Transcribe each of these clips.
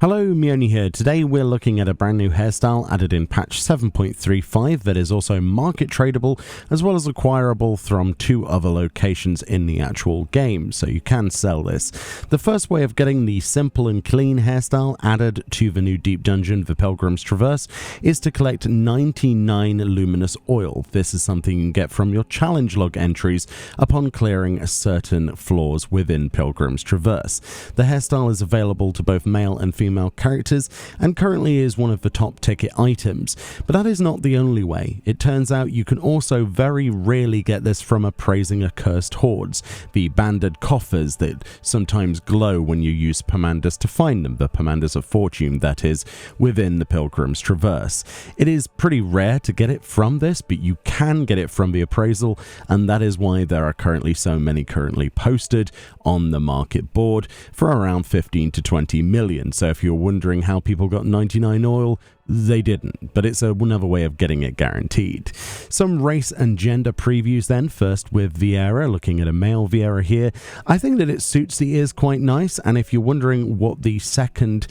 Hello, Meoni here. Today we're looking at a brand new hairstyle added in patch 7.35 that is also market tradable as well as acquirable from two other locations in the actual game, so you can sell this. The first way of getting the simple and clean hairstyle added to the new deep dungeon, the Pilgrim's Traverse, is to collect 99 luminous oil. This is something you can get from your challenge log entries upon clearing certain floors within Pilgrim's Traverse. The hairstyle is available to both male and female characters and currently is one of the top ticket items, but that is not the only way. It turns out you can also very rarely get this from appraising accursed hoards, the banded coffers that sometimes glow when you use Pomanders to find them, the Pomanders of Fortune that is, within the Pilgrim's Traverse. It is pretty rare to get it from this, but you can get it from the appraisal, and that is why there are currently so many currently posted on the market board for around 15 to 20 million. So if you're wondering how people got 99 oil, they didn't, but it's another way of getting it guaranteed. Some race and gender previews then, first with Viera, looking at a male Viera here. I think that it suits the ears quite nice, and if you're wondering what the second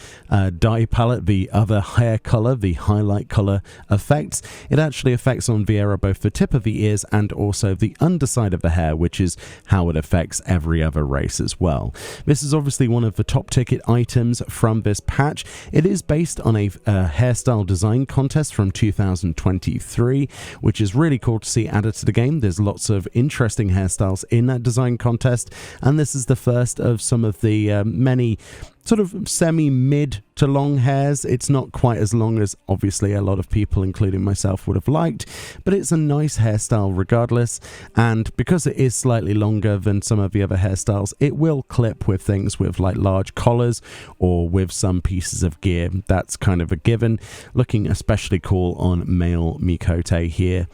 dye palette, the other hair color, the highlight color affects, it actually affects on Viera both the tip of the ears and also the underside of the hair, which is how it affects every other race as well. This is obviously one of the top ticket items from this patch. It is based on a hairstyle design contest from 2023, which is really cool to see added to the game. There's lots of interesting hairstyles in that design contest, and this is the first of some of the many sort of semi-mid to long hairs. It's not quite as long as obviously a lot of people, including myself, would have liked, but it's a nice hairstyle regardless, and because it is slightly longer than some of the other hairstyles, it will clip with things with like large collars or with some pieces of gear. That's kind of a given. Looking especially cool on male Mikote here.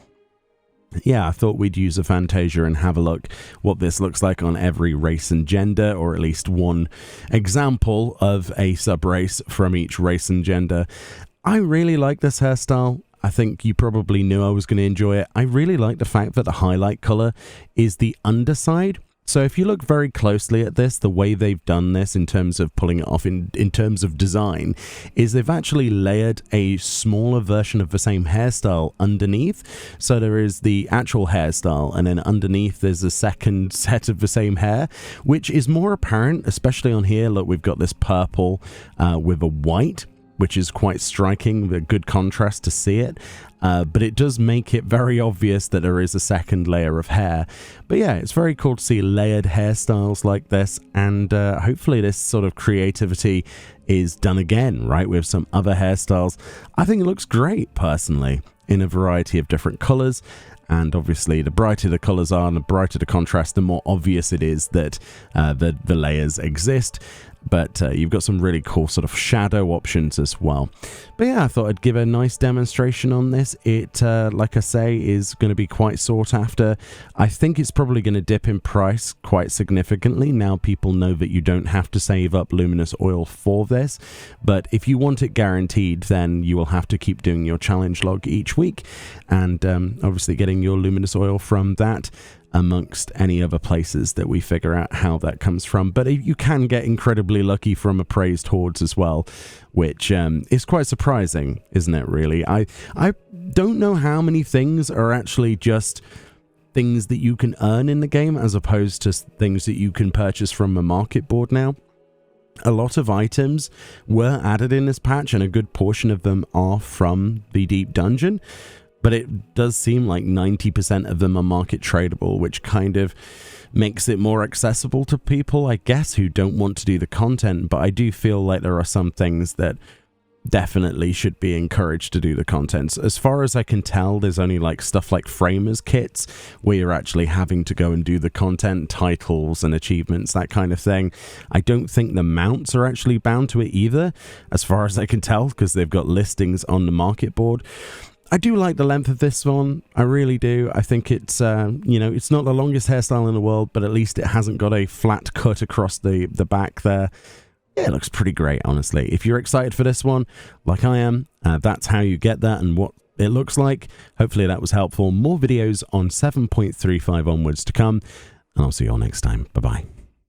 Yeah, I thought we'd use a Fantasia and have a look what this looks like on every race and gender, or at least one example of a sub-race from each race and gender. I really like this hairstyle. I think you probably knew I was going to enjoy it. I really like the fact that the highlight color is the underside. So if you look very closely at this, the way they've done this in terms of pulling it off in terms of design is they've actually layered a smaller version of the same hairstyle underneath. So there is the actual hairstyle, and then underneath there's a second set of the same hair, which is more apparent, especially on here. Look, we've got this purple with a white, which is quite striking, a good contrast to see it. But it does make it very obvious that there is a second layer of hair. But yeah, it's very cool to see layered hairstyles like this, and hopefully this sort of creativity is done again, right, with some other hairstyles. I think it looks great, personally, in a variety of different colors. And obviously, the brighter the colors are and the brighter the contrast, the more obvious it is that the layers exist. But you've got some really cool sort of shadow options as well. But yeah, I thought I'd give a nice demonstration on this. It, like I say, is going to be quite sought after. I think it's probably going to dip in price quite significantly. Now people know that you don't have to save up luminous oil for this. But if you want it guaranteed, then you will have to keep doing your challenge log each week. And obviously getting your luminous oil from that, amongst any other places that we figure out how that comes from. But you can get incredibly lucky from appraised hoards as well, which is quite surprising, isn't it, really? I don't know how many things are actually just things that you can earn in the game as opposed to things that you can purchase from a market board now. A lot of items were added in this patch, and a good portion of them are from the Deep Dungeon. But it does seem like 90% of them are market tradable, which kind of makes it more accessible to people, I guess, who don't want to do the content. But I do feel like there are some things that definitely should be encouraged to do the content. As far as I can tell, there's only like stuff like framers kits where you're actually having to go and do the content, titles and achievements, that kind of thing. I don't think the mounts are actually bound to it either, as far as I can tell, because they've got listings on the market board. I do like the length of this one. I really do. I think it's, it's not the longest hairstyle in the world, but at least it hasn't got a flat cut across the back there. Yeah, it looks pretty great, honestly. If you're excited for this one, like I am, that's how you get that and what it looks like. Hopefully that was helpful. More videos on 7.35 onwards to come, and I'll see you all next time. Bye-bye.